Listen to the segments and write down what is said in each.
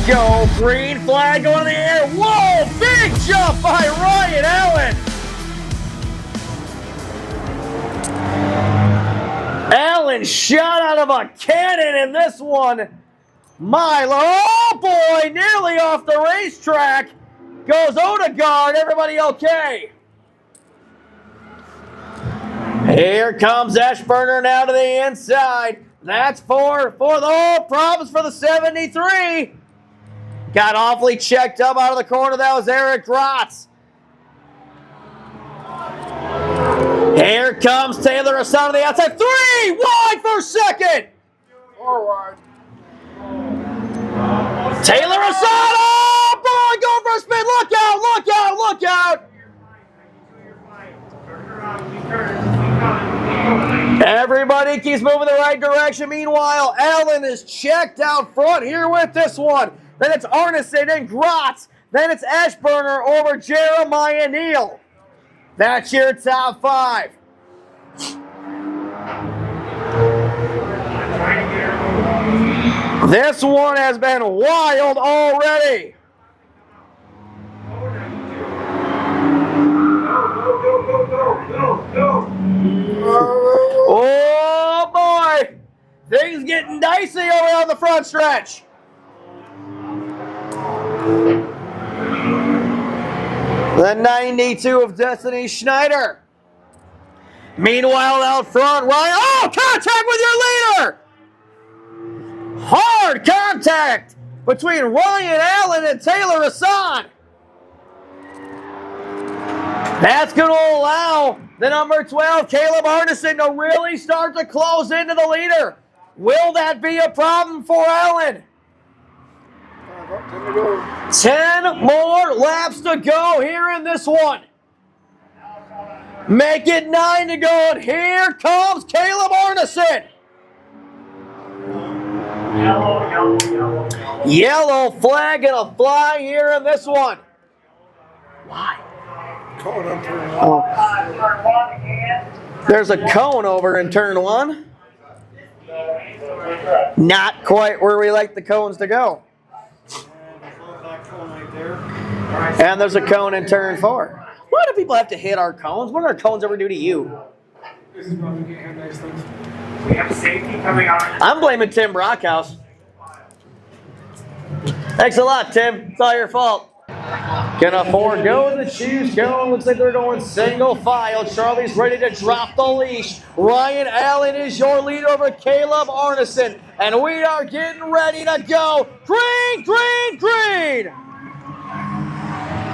go. Green flag going in the air. Whoa, big jump by Ryan Allen. Allen shot out of a cannon in this one. Milo, oh boy, nearly off the racetrack. Goes Odegaard, everybody okay? Here comes Ashburner now to the inside. That's for the problems for the 73. Got awfully checked up out of the corner. That was Eric Grotz. Here comes Taylor Hassan on the outside. 3 wide for second. 4 wide. Taylor Hassan, oh boy, going for a spin. Look out, look out, look out. Everybody keeps moving the right direction. Meanwhile, Allen is checked out front here with this one. Then it's Arneson and Grotz. Then it's Ashburner over Jeremiah Neal. That's your top 5. This one has been wild already. Oh boy! Things getting dicey over on the front stretch. The 92 of Destiny Schneider. Meanwhile, out front, Ryan. Oh, contact with your leader! Hard contact between Ryan Allen and Taylor Hassan. That's going to allow the number 12, Caleb Arneson, to really start to close into the leader. Will that be a problem for Allen? 10 more laps to go here in this one. Make it 9 to go, and here comes Caleb Arneson. Yellow flag gonna fly here in this one. Why? Cone on turn 1. Oh. There's a cone over in turn 1. Not quite where we like the cones to go. And there's a cone in turn 4. Why do people have to hit our cones? What do our cones ever do to you? This is why we can't have nice things. We have safety coming on. I'm blaming Tim Brockhouse. Thanks a lot, Tim. It's all your fault. Gonna forego the choose cone. Looks like they're going single file. Charlie's ready to drop the leash. Ryan Allen is your leader over Caleb Arneson. And we are getting ready to go. Green, green, green!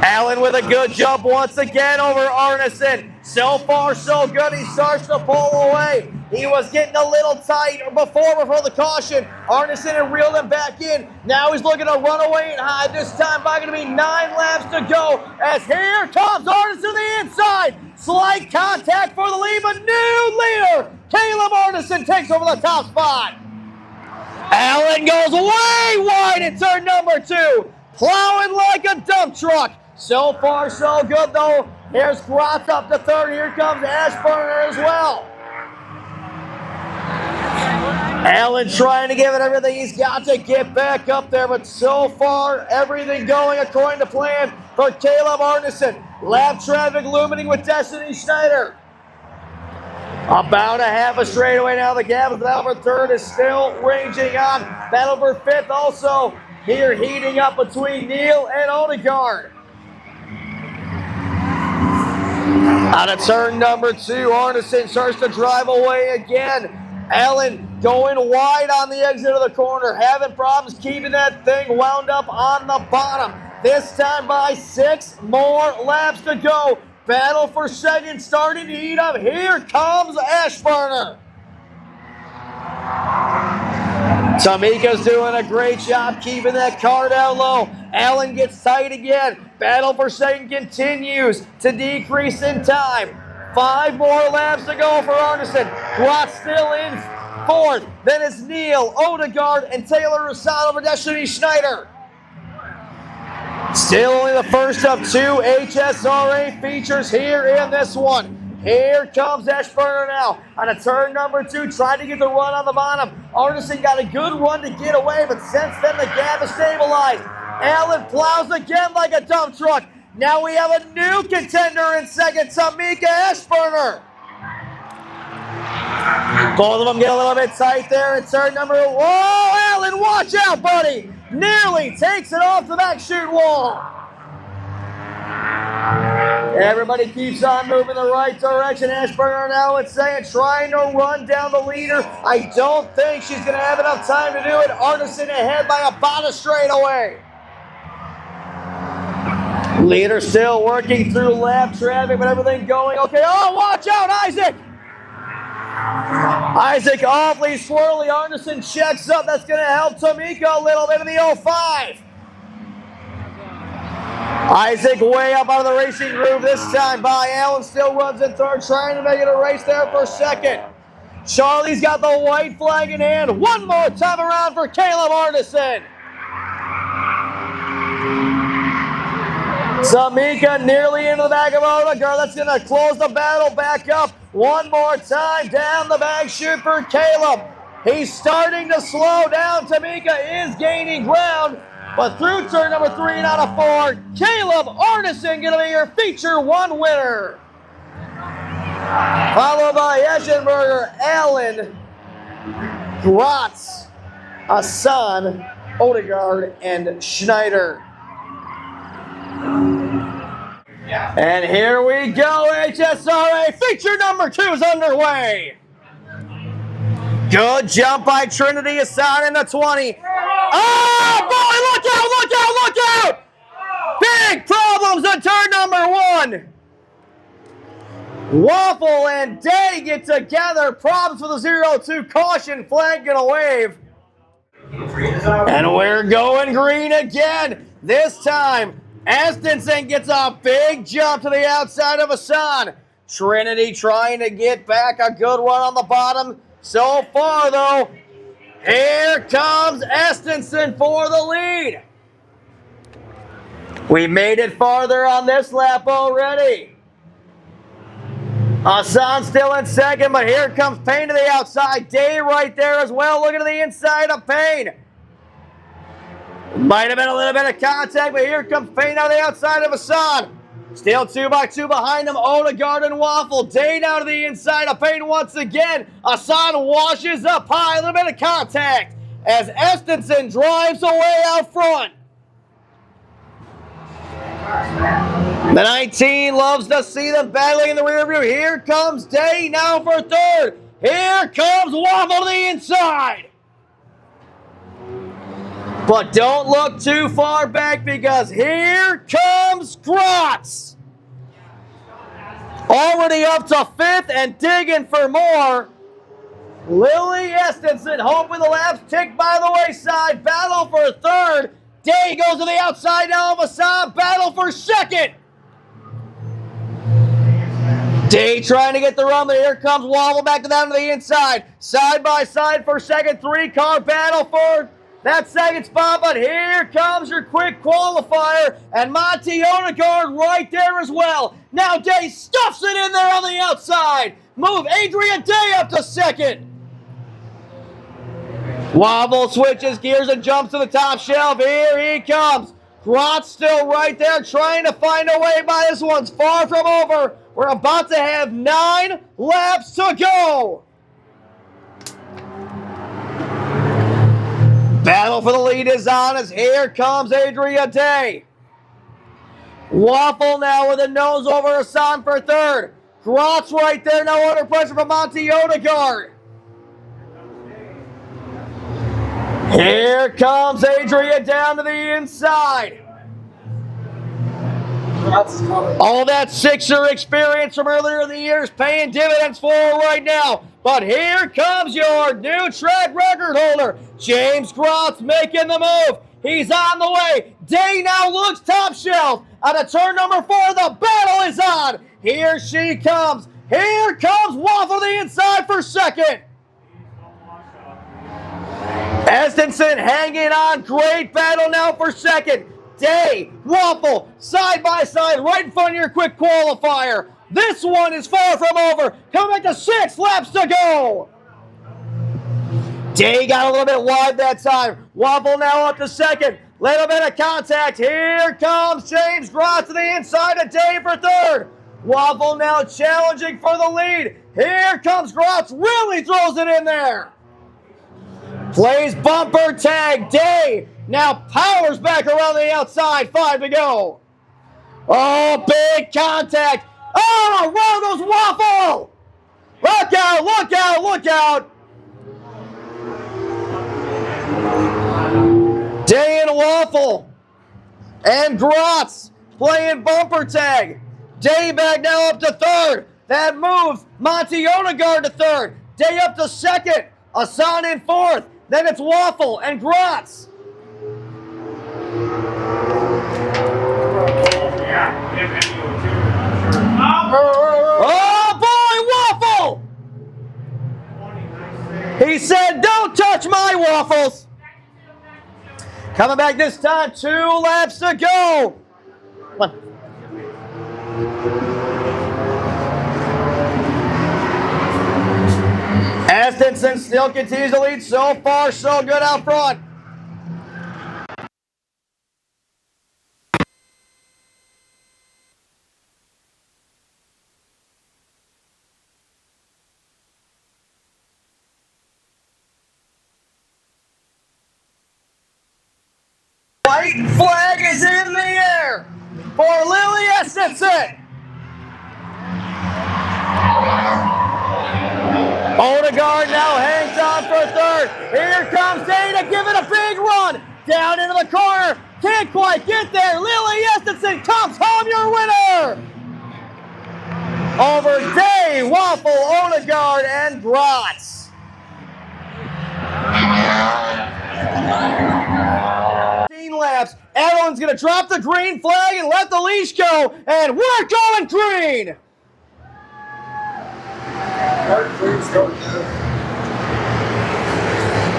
Allen with a good jump once again over Arneson. So far, so good. He starts to pull away. He was getting a little tight before the caution. Arneson had reeled him back in. Now he's looking to run away and hide. This time by going to be 9 laps to go. As here comes Arneson to the inside. Slight contact for the lead, but new leader. Caleb Arneson takes over the top spot. Allen goes way wide in turn number 2. Plowing like a dump truck. So far, so good, though. Here's Grotz up to 3rd. Here comes Ashburner as well. Allen trying to give it everything he's got to get back up there, but so far, everything going according to plan for Caleb Arneson. Lap traffic illuminating with Destiny Schneider. About a half a straightaway now. The gap of battle for 3rd is still raging on. Battle for 5th also here heating up between Neal and Odegaard. Out of turn number 2, Arneson starts to drive away again. Allen going wide on the exit of the corner, having problems keeping that thing wound up on the bottom. This time by 6 more laps to go. Battle for 2nd starting to heat up. Here comes Ashburner. Tamika's doing a great job keeping that car down low. Allen gets tight again. Battle for 2nd continues to decrease in time. 5 more laps to go for Arneson. Grotz still in 4th. Then it's Neal, Odegaard, and Taylor Hassan over Destiny Schneider. Still only the first of 2 HSRA features here in this one. Here comes Eschberger now on a turn number 2, trying to get the run on the bottom. Arneson got a good run to get away, but since then the gap is stabilized. Allen plows again like a dump truck. Now we have a new contender in second, Tamika Eschberger. Both of them get a little bit tight there in turn number 1. Whoa, Allen, watch out, buddy. Nearly takes it off the back chute wall. Everybody keeps on moving the right direction. Eschberger now it's saying, trying to run down the leader. I don't think she's going to have enough time to do it. Arneson ahead by about a straightaway. Leader still working through lap traffic, but everything going okay. Oh, watch out, Isaac! Isaac awfully swirly. Arneson checks up. That's going to help Tamika a little bit in the 05. Isaac way up out of the racing groove this time by Allen. Still runs in third, trying to make it a race there for second. Charlie's got the white flag in hand. One more time around for Caleb Arneson. Tamika nearly into the back of Odegaard. That's going to close the battle back up. One more time down the back chute for Caleb. He's starting to slow down. Tamika is gaining ground. But through turn number 3 and out of 4, Caleb Arneson going to be your feature 1 winner. Followed by Eschenberger, Allen, Gratz, Hassan, Odegaard, and Schneider. And here we go, HSRA. Feature number 2 is underway. Good jump by Trinity Hassan in the 20. Oh, boy, look out, look out, look out! Big problems on turn number 1. Waffle and Day get together. Problems with a 0-2 caution. Flag gonna wave. And we're going green again. This time, Estenson gets a big jump to the outside of Hassan. Trinity trying to get back a good run on the bottom. So far, though, here comes Estenson for the lead. We made it farther on this lap already. Hassan still in second, but here comes Payne to the outside. Day right there as well, looking to the inside of Payne. Might have been a little bit of contact, but here comes Payne on the outside of Hassan. Still 2x2 behind him, Odegaard and Waffle. Day down to the inside of Payne once again. Hassan washes up high, a little bit of contact as Estenson drives away out front. The 19 loves to see them battling in the rear view. Here comes Day now for third. Here comes Waffle to the inside. But don't look too far back because here comes Gratz. Already up to 5th and digging for more. Lily Estenson hoping the laps tick by the wayside. Battle for 3rd. Day goes to the outside now of Hassan. Battle for 2nd. Day trying to get the run, but here comes Waffle back down to the inside. Side by side for 2nd. 3-car battle for that 2nd spot, but here comes your quick qualifier, and Monty Odegaard right there as well. Now Day stuffs it in there on the outside. Move Adrian Day up to 2nd. Waffle switches gears and jumps to the top shelf. Here he comes. Gratz still right there trying to find a way by. This one's far from over. We're about to have 9 laps to go. Battle for the lead is on as here comes Adria Day. Waffle now with a nose over Hassan for 3rd. Gratz right there now under pressure from Monty Odegaard. Here comes Adria down to the inside. All that Sixer experience from earlier in the year is paying dividends for her right now. But here comes your new track record holder, James Gratz, making the move. He's on the way. Day now looks top shelf. On a turn number 4, the battle is on. Here she comes. Here comes Waffle to the inside for 2nd. Estenson hanging on. Great battle now for 2nd. Day, Waffle, side by side, right in front of your quick qualifier. This one is far from over. Coming back to 6 laps to go. Day got a little bit wide that time. Waffle now up to second. Little bit of contact. Here comes James Gross to the inside of Day for third. Waffle now challenging for the lead. Here comes Gross. Really throws it in there. Plays bumper tag. Day now powers back around the outside. 5 to go. Oh, big contact. Oh, wow, goes Waffle. Look out, look out, look out. Day and Waffle and Grotz playing bumper tag. Day back now up to third. That moves Monty Odegaard to third. Day up to second. Asan in fourth. Then it's Waffle and Grotz. Oh boy, Waffle! He said, "Don't touch my waffles." Coming back this time, 2 laps to go. Estenson still continues to lead. So far, so good out front. White flag is in the air for Lily Estenson. Odegaard now hangs on for third. Here comes Day to give it a big run. Down into the corner. Can't quite get there. Lily Estenson comes home your winner. Over Day, Waffle, Odegaard, and Grotz. Laps. Everyone's going to drop the green flag and let the leash go, and we're going green.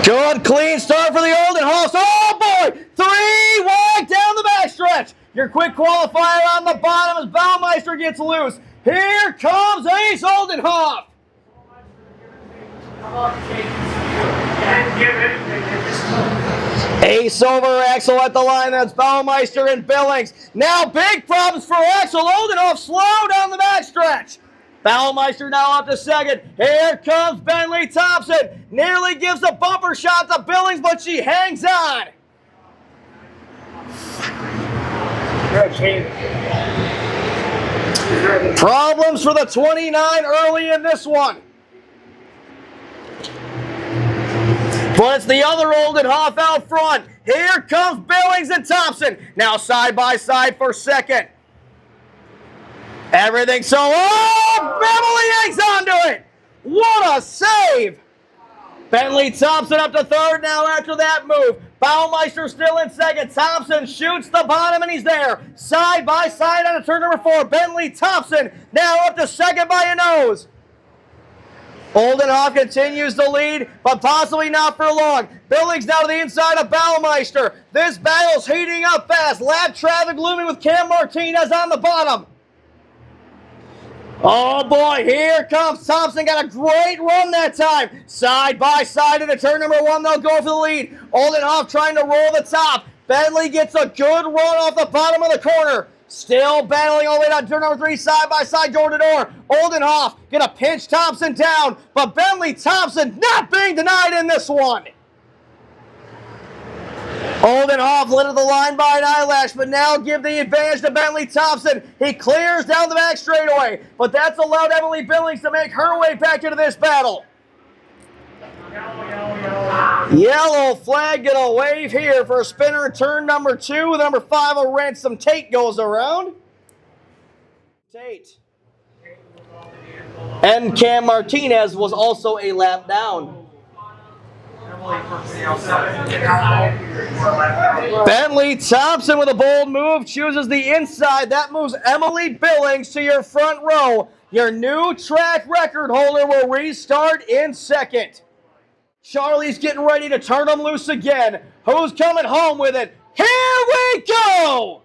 Good clean start for the Olden Hoss. Oh boy, 3 wide down the backstretch. Your quick qualifier on the bottom as Baumeister gets loose. Here comes Ace Oldenhoff. Ace over Axel at the line. That's Baumeister and Billings. Now big problems for Axel. Oldenhoff slow down the backstretch. Baumeister now up to second. Here comes Bentley Thompson. Nearly gives a bumper shot to Billings, but she hangs on. Problems for the 29 early in this one. But it's the other Oldenhoff out front. Here comes Billings and Thompson. Now side by side for second. Everything so, oh, Beverly hangs onto it. What a save. Bentley Thompson up to third now after that move. Baumeister still in second. Thompson shoots the bottom and he's there. Side by side on a turn number 4. Bentley Thompson now up to second by a nose. Oldenhoff continues to lead, but possibly not for long. Billings now to the inside of Baumeister. This battle's heating up fast. Lap traffic looming with Cam Martinez on the bottom. Oh boy, here comes Thompson. Got a great run that time. Side by side into turn number 1, they'll go for the lead. Oldenhoff trying to roll the top. Bentley gets a good run off the bottom of the corner. Still battling all the way down turn number 3, side by side, door to door. Oldenhoff gonna pinch Thompson down, but Bentley Thompson not being denied in this one. Oldenhoff led to the line by an eyelash, but now give the advantage to Bentley Thompson. He clears down the back straightaway, but that's allowed Emily Billings to make her way back into this battle. Yellow flag gonna wave here for a spinner in turn number 2. Number 5 of Ransom Tate goes around. Tate. And Cam Martinez was also a lap down. Bentley Thompson with a bold move chooses the inside. That moves Emily Billings to your front row. Your new track record holder will restart in second. Charlie's getting ready to turn them loose again. Who's coming home with it? Here we go!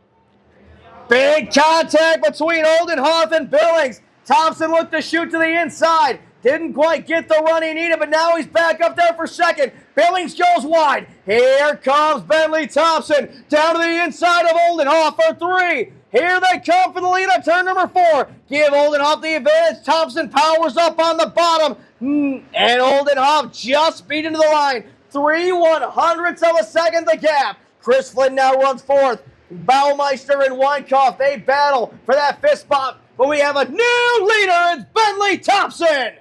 Big contact between Oldenhoff and Billings. Thompson looked to shoot to the inside. Didn't quite get the run he needed, but now he's back up there for second. Billings goes wide. Here comes Bentley Thompson down to the inside of Oldenhoff for 3. Here they come for the lead on turn number 4. Give Oldenhoff the advantage. Thompson powers up on the bottom. And Oldenhoff just beat into the line. 3/100ths of a second the gap. Chris Flynn now runs 4th. Baumeister and Weinkauf, they battle for that 5th spot. But we have a new leader. It's Bentley Thompson.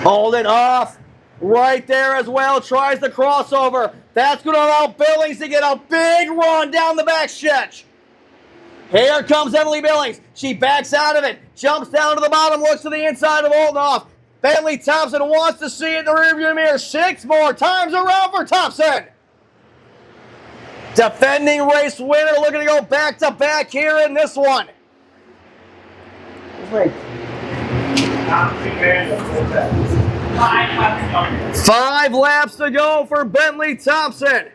Oldenhoff right there as well. Tries the crossover. That's going to allow Billings to get a big run down the back stretch. Here comes Emily Billings. She backs out of it. Jumps down to the bottom. Looks to the inside of Oldenhoff. Bentley Thompson wants to see it in the rearview mirror. 6 more times around for Thompson. Defending race winner looking to go back-to-back here in this one. 5 laps to go for Bentley Thompson.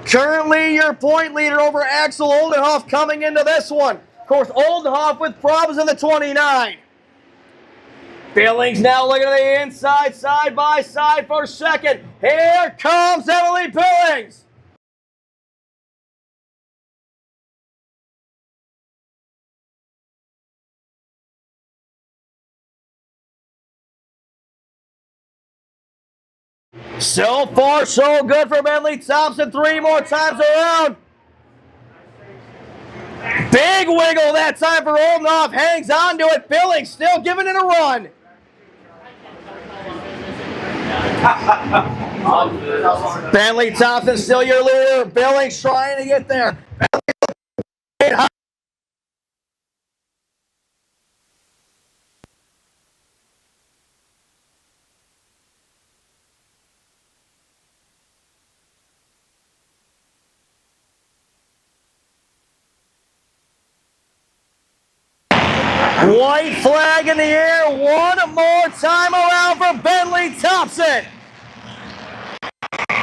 Currently your point leader over Axel Oldenhoff coming into this one. Of course, Oldenhoff with problems in the 29. Billings now looking to the inside, side by side for second. Here comes Emily Billings. So far, so good for Bentley Thompson. 3 more times around. Big wiggle that time for Oldenhoff. Hangs on to it. Billings still giving it a run. Bentley Thompson still your leader. Billings trying to get there. White flag in the air. 1 more time around for Bentley Thompson.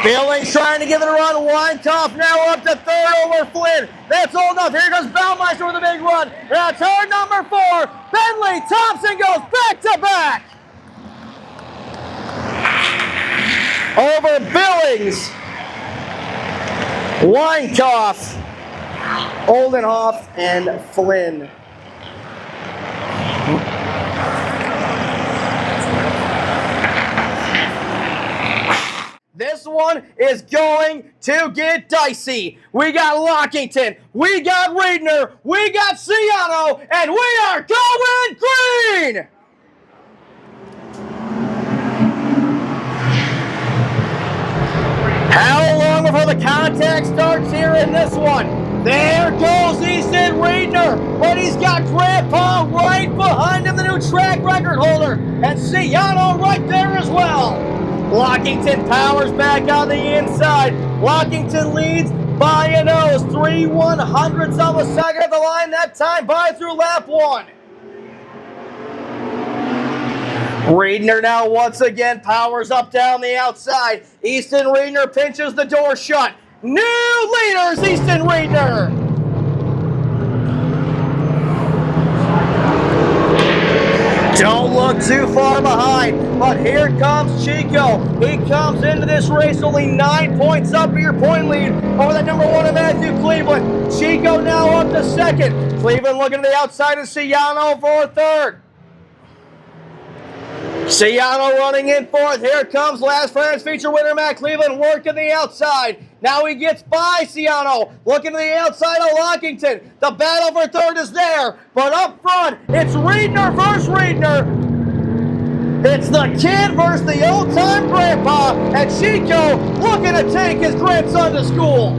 Billings trying to give it a run. Weinkauf now up to 3rd over Flynn. That's old enough. Here goes Baumeister with a big run. Now turn number 4. Bentley Thompson goes back-to-back. Over Billings. Weinkauf, Oldenhoff, and Flynn. This one is going to get dicey. We got Lockington, we got Reedner, we got Ciano, and we are going green! How long before the contact starts here in this one? There goes Easton Reedner, but he's got Grandpa right behind him, the new track record holder, and Ciano right there as well. Lockington powers back on the inside. Lockington leads by a nose. 3/100ths of a second at the line that time by through lap 1. Reedner now once again powers up down the outside. Easton Reedner pinches the door shut. New leaders, Easton Reedner. Don't look too far behind, but here comes Chico. He comes into this race only 9 points up for your point lead over that number 1 of Matthew Cleveland. Chico now up to 2nd. Cleveland looking to the outside of Ciano for 3rd. Ciano running in 4th. Here comes last France feature winner Matt Cleveland working the outside. Now he gets by Ciano. Looking to the outside of Lockington. The battle for 3rd is there. But up front, it's Reedner versus Reedner. It's the kid versus the old-time grandpa. And Chico looking to take his grandson to school.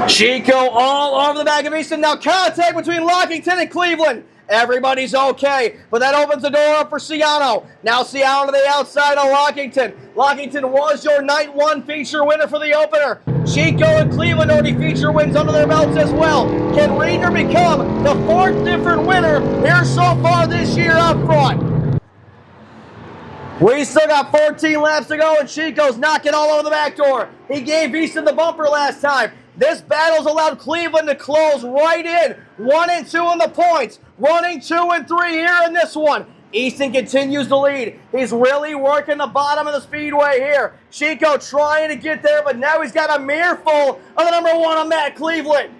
Chico all over the back of Easton. Now contact between Lockington and Cleveland. Everybody's okay, but that opens the door up for Ciano. Now Ciano to the outside of Lockington. Lockington was your night 1 feature winner for the opener. Chico and Cleveland already feature wins under their belts as well. Can Reedner become the 4th different winner here so far this year up front? We still got 14 laps to go, and Chico's knocking all over the back door. He gave Easton the bumper last time. This battle's allowed Cleveland to close right in. 1 and 2 in the points. Running 2 and 3 here in this one. Easton continues to lead. He's really working the bottom of the speedway here. Chico trying to get there, but now he's got a mirror full of the number 1 on Matt Cleveland.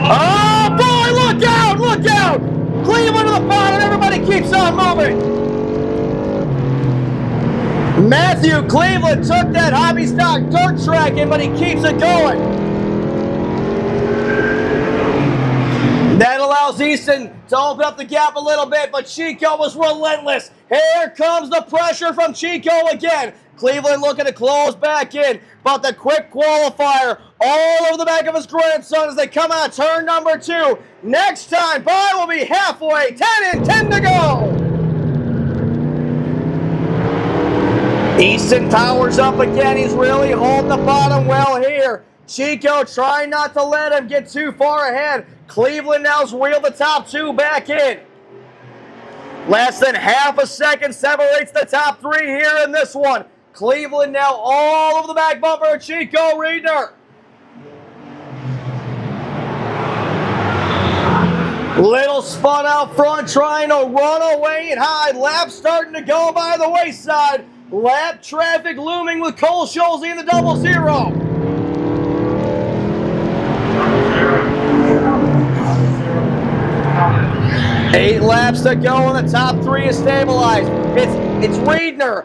Oh boy, look out, look out! Cleveland to the bottom, everybody keeps on moving. Matthew Cleveland took that hobby stock dirt track in, but he keeps it going. That allows Easton to open up the gap a little bit, but Chico was relentless. Here comes the pressure from Chico again. Cleveland looking to close back in, but the quick qualifier all over the back of his grandson as they come out turn number 2. Next time by will be halfway, 10 and 10 to go. Easton powers up again. He's really holding the bottom well here. Chico trying not to let him get too far ahead. Cleveland now's wheeled the top 2 back in. Less than half a second separates the top 3 here in this one. Cleveland now all over the back bumper of Chico Reedner. Little spun out front trying to run away and hide. Lap starting to go by the wayside. Lap traffic looming with Cole Schulze in the 00. Eight laps to go and the top 3 is stabilized. It's Reedner,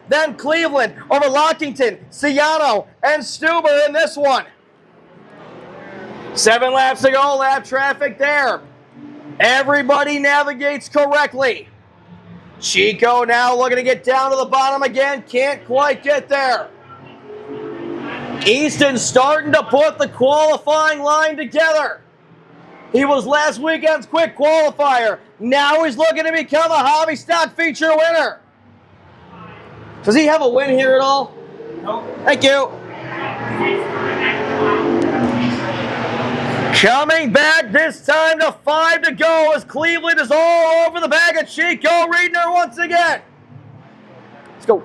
then Cleveland over Lockington, Ciano, and Stuber in this one. 7 laps to go, lap traffic there. Everybody navigates correctly. Chico now looking to get down to the bottom again, can't quite get there. Easton starting to put the qualifying line together. He was last weekend's quick qualifier. Now he's looking to become a hobby stock feature winner. Does he have a win here at all? Nope. Thank you. Coming back this time to 5 to go as Cleveland is all over the back of Chico Reedner once again. Let's go.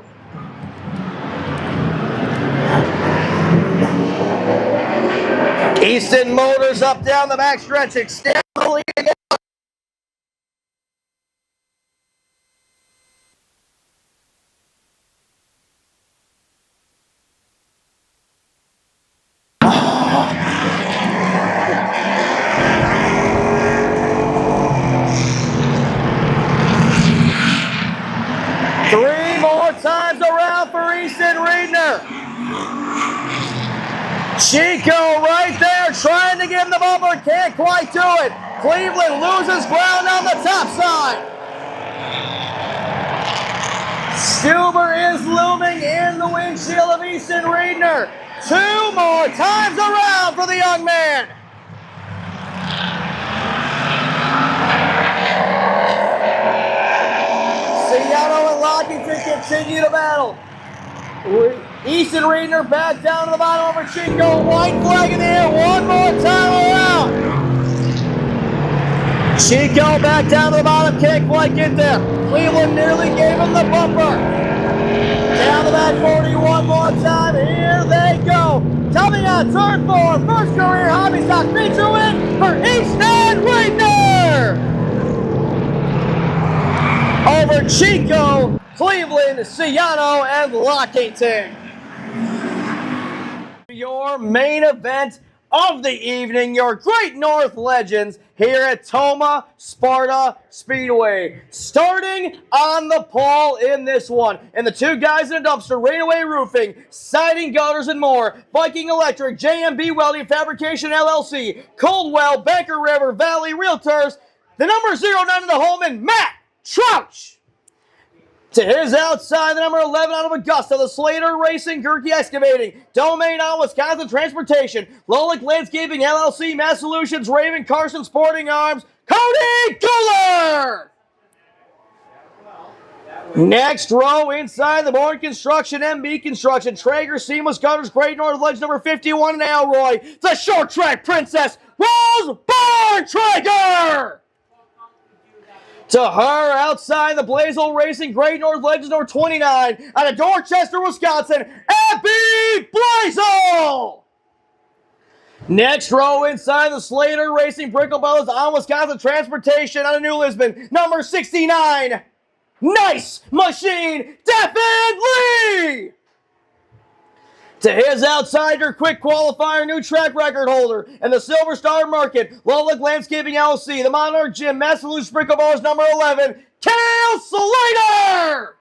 Easton Motors up down the backstretch, extend the lead again. Three more times around for Easton Reedner. Chico right there trying to give him the bumper, can't quite do it. Cleveland loses ground on the top side. Stuber is looming in the windshield of Easton Reedner. 2 more times around for the young man. Ciano and Lockington continue to battle. Easton Reedner back down to the bottom over Chico. White flag in the air 1 more time around. Chico back down to the bottom, can't quite get there. Cleveland nearly gave him the bumper. Down the back 40 1 more time. Here they go. Coming out turn 4. First career hobby stock feature win for Easton Reedner. Over Chico, Cleveland, Ciano, and Lockington. Your main event of the evening, your Great North Legends here at Tomah, Sparta Speedway. Starting on the pole in this one. And the 2 guys in a dumpster, Rainaway Roofing, Siding, Gutters, and more. Viking Electric, JMB Welding Fabrication LLC, Coldwell, Banker River Valley Realtors. The number 09 in the Holman, Matt Trouch. To his outside, the number 11 out of Augusta, the Slater Racing, Gerke Excavating, Domain on Wisconsin Transportation, Lolick Landscaping LLC, Mass Solutions, Raven Carson Sporting Arms, Cody Cooler! Next row inside the Bourne Construction, MB Construction, Traeger, Seamless Gutters, Great North Legends number 51 in Alroy, the Short Track Princess, Rose Bourne Traeger! To her outside the Blazel Racing Great North Legends number 29 out of Dorchester, Wisconsin, Abby Blazel. Next row inside the Slater Racing Bricklebells on Wisconsin Transportation out of New Lisbon, number 69, Nice Machine Devin Lee. To his outside, your quick qualifier, new track record holder, and the Silver Star Market, Lowlick Landscaping LLC, the Monarch Gym, Massachusetts Brickleballers number 11, Kale Slater!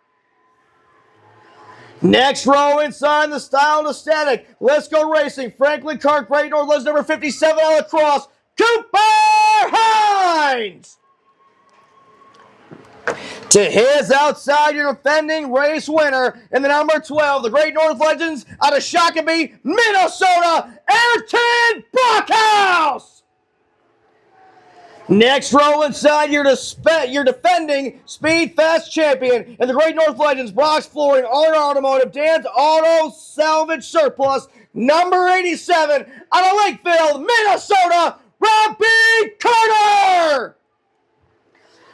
Next row inside the Style and Static, Let's Go Racing, Franklin Clark, Great North Legends number 57 out of Cross, Cooper Hines! To his outside, your defending race winner in the number 12, the Great North Legends out of Shakopee, Minnesota, Ayrton Brockhouse. Next row inside, your defending Speed Fast champion in the Great North Legends, Brock's Flooring, Art Automotive, Dan's Auto Salvage Surplus, number 87 out of Lakeville, Minnesota, Robbie Carter.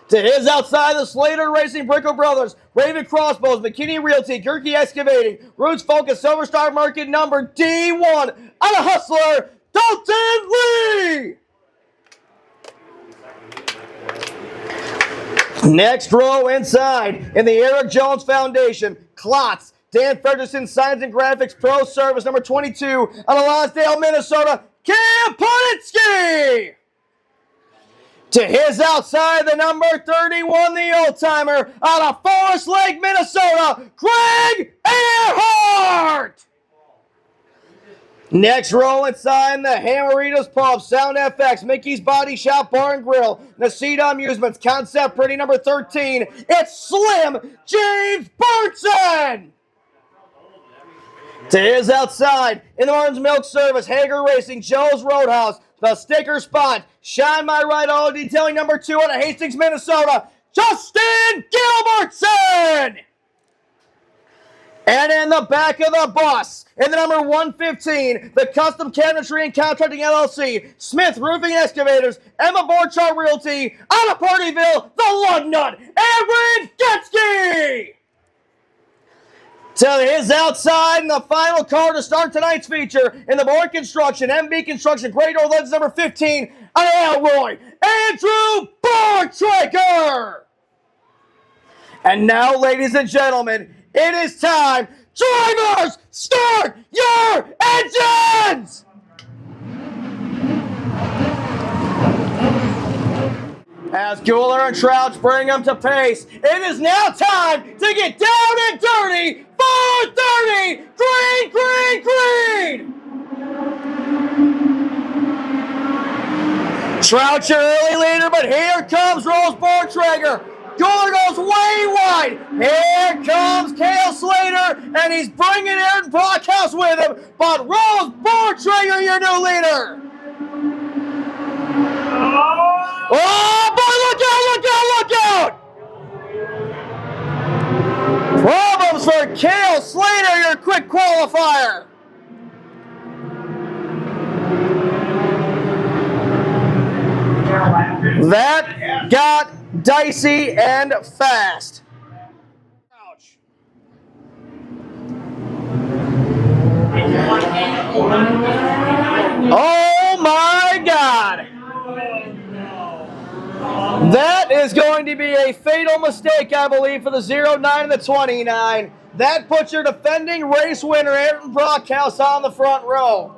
To his outside, the Slater Racing Brickle Brothers, Raven Crossbows, McKinney Realty, Gerke Excavating, Roots Focus, Silver Star Market, number D1, out of Hustler, Dalton Lee. Next row inside, in the Eric Jones Foundation, Klotz, Dan Fredrickson, Science and Graphics Pro Service, number 22, out of Lonsdale, Minnesota, Cam Poditsky. To his outside, the number 31, the old-timer, out of Forest Lake, Minnesota, Greg Earhart! Next row inside, the Hammeritas Pub, Sound FX, Mickey's Body Shop, Bar and Grill, Nasida Amusements, Concept Pretty, number 13, it's Slim James Burton! To his outside, in the Martin's Milk Service, Hager Racing, Joe's Roadhouse, the Sticker Spot, Shine My Right Auto Detailing, number 2 out of Hastings, Minnesota, Justin Gilbertson! And in the back of the bus, in the number 115, the Custom Cabinetry and Contracting LLC, Smith Roofing and Excavators, Emma Borchardt Realty, out of Partyville, the Lug Nut, Aaron Getsky! To his outside, in the final car to start tonight's feature, in the Board Construction, MB Construction, Great North Legends number 15, out of Elroy, Andrew Bortraker! And now, ladies and gentlemen, it is time. Drivers, start your engines! As Guler and Trouch bring them to pace, it is now time to get down and dirty. 430, green, green, green! Trouch your early leader, but here comes Rose Bortrager. Guler goes way wide. Here comes Cale Slater, and he's bringing Ayrton Brockhouse with him, but Rose Bortrager, your new leader. Oh, boy, look out, look out, look out! Problems for Cale Slater, your quick qualifier. That got dicey and fast. Ouch. Oh my God! That is going to be a fatal mistake, I believe, for the 09 and the 29. That puts your defending race winner, Ayrton Brockhouse, on the front row.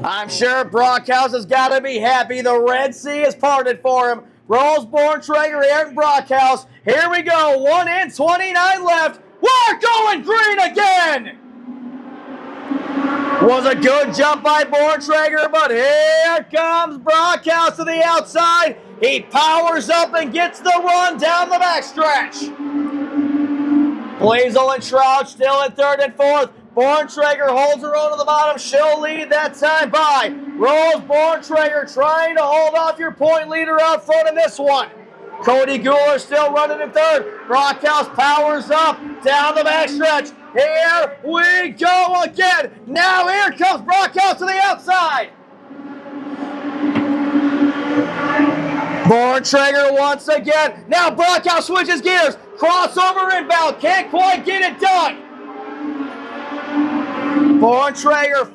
I'm sure Brockhouse has got to be happy. The Red Sea is parted for him. Rose Bortrager, Ayrton Brockhouse. Here we go. 1 in, 29 left. We're going green again. Was a good jump by Bortrager, but here comes Brockhouse to the outside. He powers up and gets the run down the backstretch. Blazel and Trouch still in third and fourth. Bortrager holds her own to the bottom. She'll lead that time by Rose Bortrager, trying to hold off your point leader out front in this one. Cody Guler still running in third. Brockhouse powers up down the backstretch. Here we go again. Now here comes Brockhouse to the outside. Borntrager once again. Now Brockhouse switches gears. Crossover inbound. Can't quite get it done. Borntrager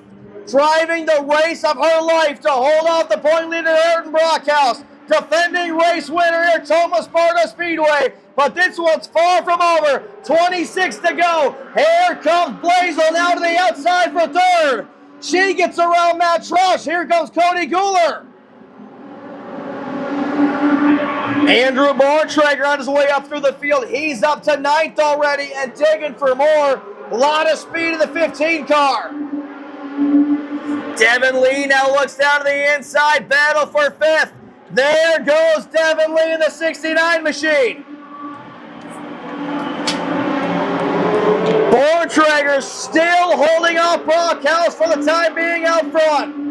driving the race of her life to hold off the point leader, Ayrton Brockhouse. Defending race winner here, Tomah Sparta Speedway. But this one's far from over. 26 to go. Here comes Blazel now to the outside for third. She gets around Matt Troush. Here comes Cody Guler. Andrew Borntrager on his way up through the field. He's up to ninth already and digging for more. A lot of speed in the 15 car. Devin Lee now looks down to the inside. Battle for fifth. There goes Devin Lee in the 69 machine. Borntrager still holding off Brockhouse for the time being out front.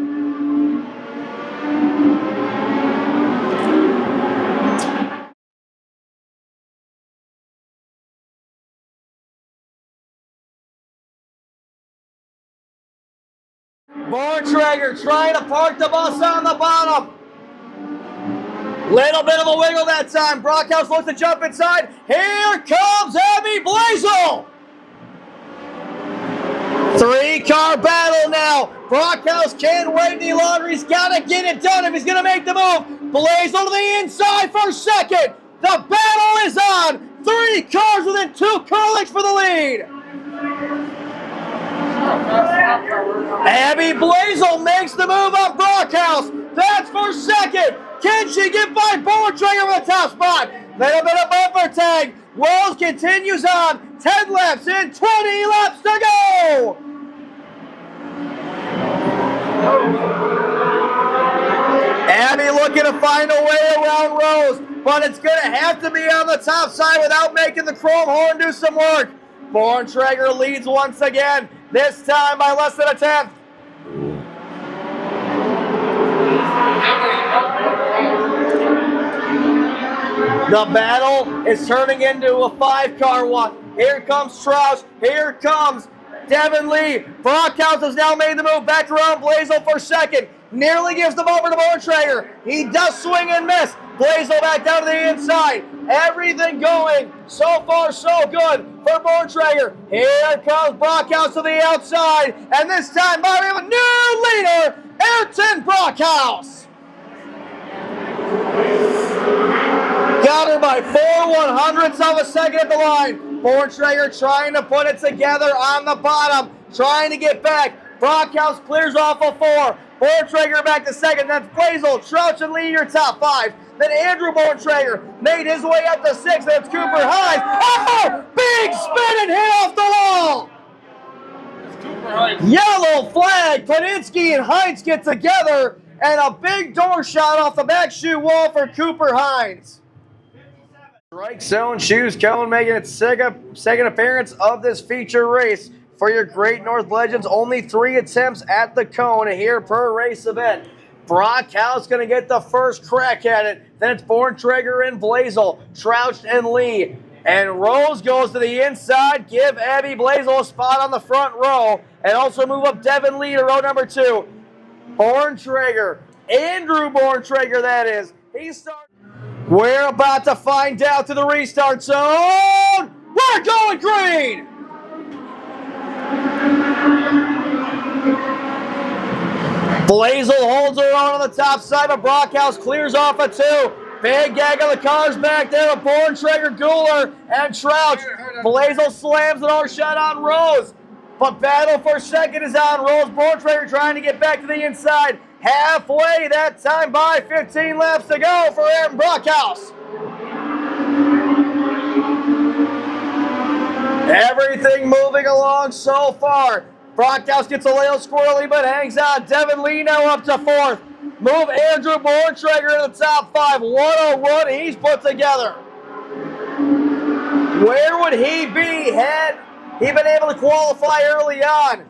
Borntrager trying to park the bus on the bottom. Little bit of a wiggle that time. Brockhouse looks to jump inside. Here comes Abby Blazel. Three-car battle now. Brockhouse can't wait any longer. He's got to get it done if he's going to make the move. Blazel to the inside for second. The battle is on. Three cars within 2 car lengths for the lead. Abby Blazel makes the move on Brockhouse. That's for second. Can she get by Borntrager with the top spot? Little bit of bumper tag. Rose continues on. 10 laps in, 20 laps to go. Abby looking to find a way around Rose, but it's going to have to be on the top side without making the chrome horn do some work. Borntrager leads once again, this time by less than a tenth. The battle is turning into a 5-car one. Here comes Troush. Here comes Devin Lee. Brockhouse has now made the move back around Blazel for second. Nearly gives the bumper to Borntrager. He does swing and miss. Blazel back down to the inside. Everything going so far so good for Borntrager. Here comes Brockhouse to the outside. And this time we have a new leader, Ayrton Brockhouse. Got her by 4/100ths of a second at the line. Borntrager trying to put it together on the bottom, trying to get back. Brockhouse clears off a 4. Borntrager back to second. That's Blazel, Troush, and Lee, your top 5. Then Andrew Borntrager made his way up to 6. That's Cooper Hines. Oh! Big spin and hit off the wall! Yellow flag. Paninsky and Hines get together, and a big door shot off the back shoe wall for Cooper Hines. Strike zone shoes cone making its second appearance of this feature race. For your Great North Legends, only 3 attempts at the cone here per race event. Brockhouse going to get the first crack at it. Then it's Borntrager and Blazel, Troush and Lee. And Rose goes to the inside. Give Abby Blazel a spot on the front row. And also move up Devin Lee to row number 2. Borntrager, Andrew Borntrager that is. He's starting. We're about to find out to the restart zone. We're going green. Blazel holds her on the top side, but Brockhouse clears off a 2. Big gag of the cars back there with Borntrager, Guler, and Troush. Blazel slams an R shot on Rose, but battle for second is on Rose. Borntrager trying to get back to the inside. Halfway that time by 15 laps to go for Ayrton Brockhouse. Everything moving along so far. Brockhouse gets a little squirrely but hangs on. Devin Lee now up to 4th. Move Andrew Borntrager to the top 5. What a run he's put together. Where would he be had he been able to qualify early on?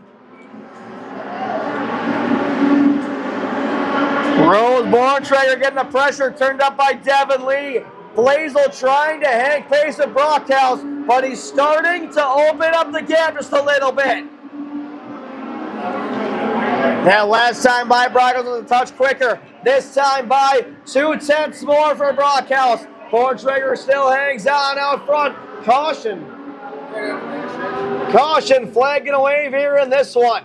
Rose Borntrager getting the pressure turned up by Devin Lee. Blazel trying to hang pace at Brockhouse, but he's starting to open up the gap just a little bit. That last time by Brockhouse was a touch quicker. This time by 2/10 more for Brockhouse. Borntrager still hangs on out front. Caution. Caution, flag and a wave here in this one.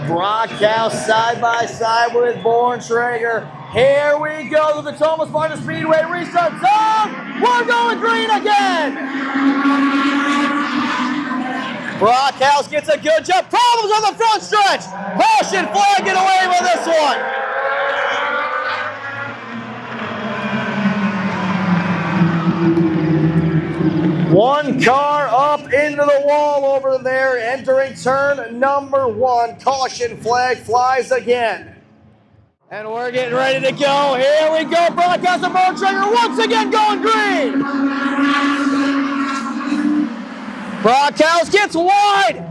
Brockhouse side by side with Borntrager. Here we go to the Tomah Sparta Speedway restart zone. We're going green again. Brockhouse gets a good jump. Problems on the front stretch. Caution, flag and a wave on this one. One car up into the wall over there, entering turn number 1. Caution flag flies again. And we're getting ready to go. Here we go. Brockhouse and Borntrager once again going green. Brockhouse gets wide.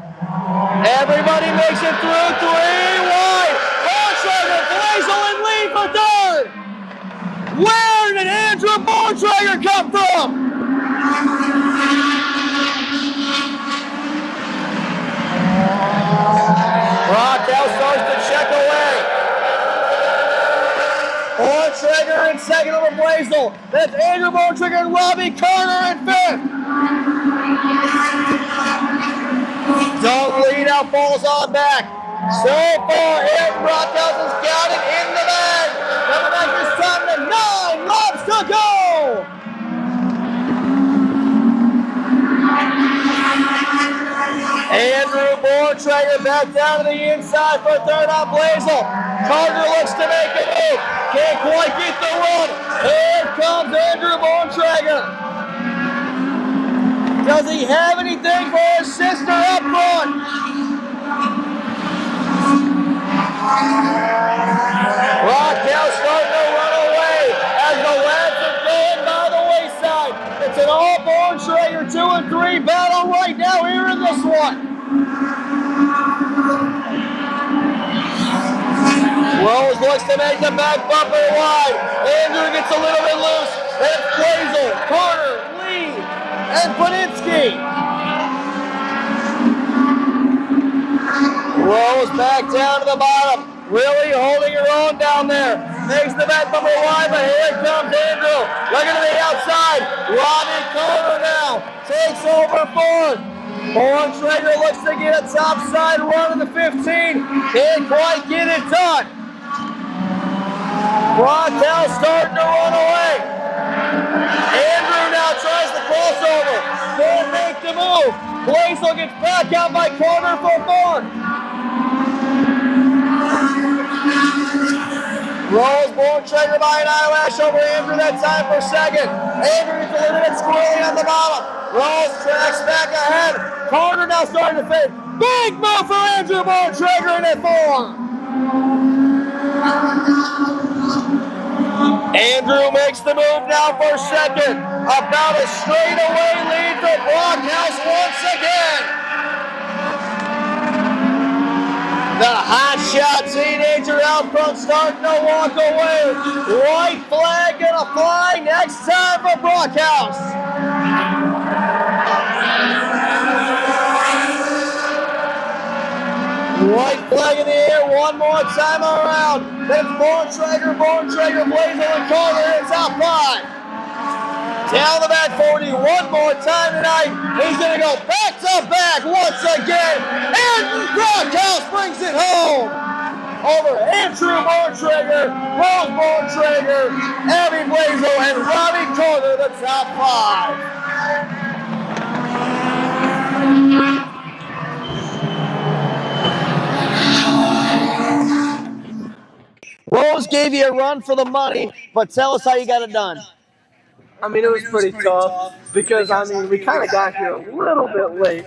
Everybody makes it through 3 wide. Borntrager, Blazel and lead for third. Where did Andrew Borntrager come from? Brockhouse starts to check away. Borntrager in second over Blazel. That's Andrew Borntrager and Robbie Carter in fifth. Don't lead out, falls on back. So far, Eric Brockhouse has got it in the bag. Coming back this time to 9 laps to go. Andrew Borntrager back down to the inside for third on Blazel. Carter looks to make a move. Can't quite get the run. Here comes Andrew Borntrager. Does he have anything for his sister up front? Brockhouse starting to run away as the lads are going by the wayside. It's an all Borntrager 2 and 3 battle right now here in this one. Rose looks to make the back bumper wide. Andrew gets a little bit loose. It's Blazel, Carter, Lee, and Paninsky. Rose back down to the bottom. Really holding her own down there. Makes the back bumper wide, but here comes Andrew. Looking to the outside. Robbie Carter now takes over fourth. Borntrager looks to get a top side run in the 15. Can't quite get it done. Brockhouse starting to run away. Andrew now tries the crossover. Can't make the move. Blazel gets back out by Carter for fourth. Rose Borntrager by an eyelash over Andrew that time for second. Andrew gets a little bit squirrely on the bottom. Rose tracks back ahead. Carter now starting to fade. Big move for Andrew Borntrager in at 4. Andrew makes the move now for second. About a straightaway lead for Brockhouse once again. The hotshot teenager out front starting to walk away. White flag gonna fly next time for Brockhouse. White flag in the air one more time around. Then Borntrager, Blazel, and Carter in top 5. Down the back 40 one more time tonight. He's going to go back to back once again. And Brockhouse brings it home over Andrew Borntrager, Rose Borntrager, Abby Blazel, and Robbie Carter, the top 5. Rose gave you a run for the money, but tell us how you got it done. I mean, it was pretty tough because, I mean, we kind of got here a little bit late.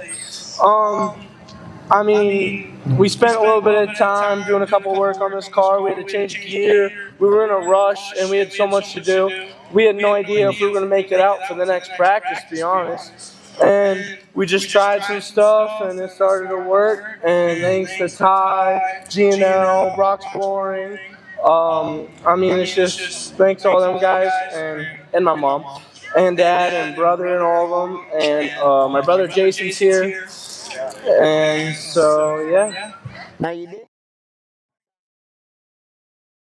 I mean, we spent a little bit of time doing a couple of work on this car. We had to change gear. We were in a rush, and we had so much to do. We had no idea if we were going to make it out for the next practice, to be honest. And we just tried some stuff, and it started to work. And thanks to Ty, G&L, Brock's Flooring, I mean, it's just thanks to all them guys and my mom and dad and brother and all of them. And my brother Jason's here. And so, yeah. Now you did